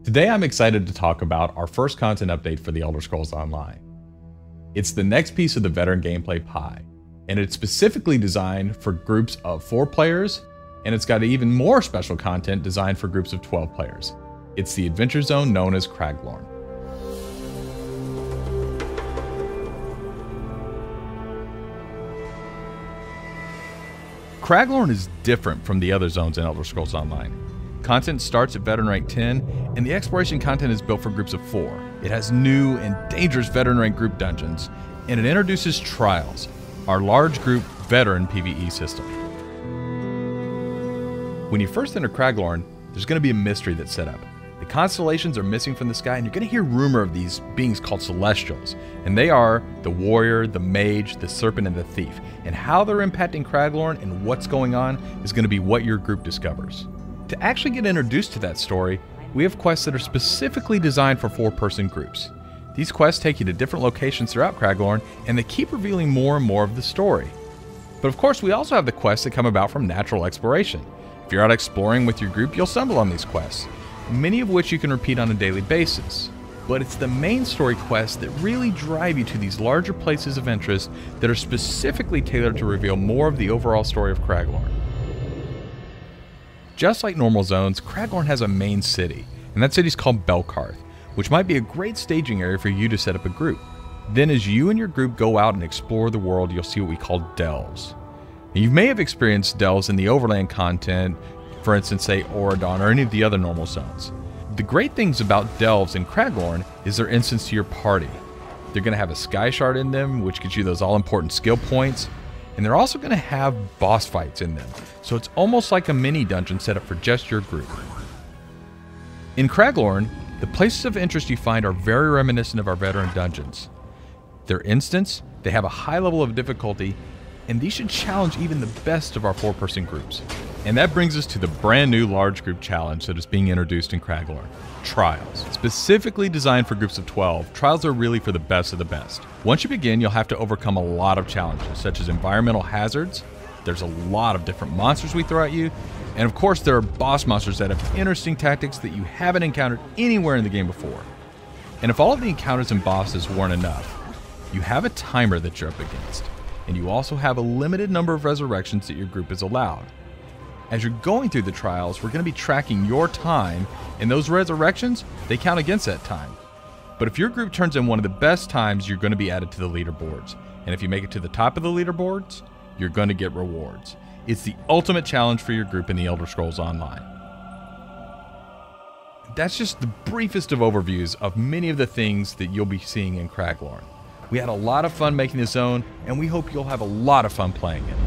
Today I'm excited to talk about our first content update for The Elder Scrolls Online. It's the next piece of the veteran gameplay pie, and it's specifically designed for groups of 4 players, and it's got even more special content designed for groups of 12 players. It's the adventure zone known as Craglorn. Craglorn is different from the other zones in Elder Scrolls Online. Content starts at veteran rank 10, and the exploration content is built for groups of 4. It has new and dangerous veteran rank group dungeons, and it introduces Trials, our large group veteran PvE system. When you first enter Craglorn, there's going to be a mystery that's set up. The constellations are missing from the sky, and you're going to hear rumor of these beings called Celestials, and they are the warrior, the mage, the serpent, and the thief. And how they're impacting Craglorn and what's going on is going to be what your group discovers. To actually get introduced to that story, we have quests that are specifically designed for 4-person groups. These quests take you to different locations throughout Craglorn, and they keep revealing more and more of the story. But of course, we also have the quests that come about from natural exploration. If you're out exploring with your group, you'll stumble on these quests, many of which you can repeat on a daily basis. But it's the main story quests that really drive you to these larger places of interest that are specifically tailored to reveal more of the overall story of Craglorn. Just like normal zones, Craglorn has a main city, and that city is called Belkarth, which might be a great staging area for you to set up a group. Then as you and your group go out and explore the world, you'll see what we call delves. Now, you may have experienced delves in the overland content, for instance, say Auradon or any of the other normal zones. The great things about delves in Craglorn is they're instance to your party. They're going to have a sky shard in them, which gives you those all-important skill points, and they're also going to have boss fights in them, so it's almost like a mini dungeon set up for just your group. In Craglorn, the places of interest you find are very reminiscent of our veteran dungeons. They're instance, they have a high level of difficulty, and these should challenge even the best of our 4-person groups. And that brings us to the brand new large group challenge that is being introduced in Craglorn, Trials. Specifically designed for groups of 12, Trials are really for the best of the best. Once you begin, you'll have to overcome a lot of challenges, such as environmental hazards. There's a lot of different monsters we throw at you, and of course there are boss monsters that have interesting tactics that you haven't encountered anywhere in the game before. And if all of the encounters and bosses weren't enough, you have a timer that you're up against, and you also have a limited number of resurrections that your group is allowed. As you're going through the trials, we're going to be tracking your time, and those resurrections, they count against that time. But if your group turns in one of the best times, you're going to be added to the leaderboards. And if you make it to the top of the leaderboards, you're going to get rewards. It's the ultimate challenge for your group in the Elder Scrolls Online. That's just the briefest of overviews of many of the things that you'll be seeing in Craglorn. We had a lot of fun making this zone, and we hope you'll have a lot of fun playing it.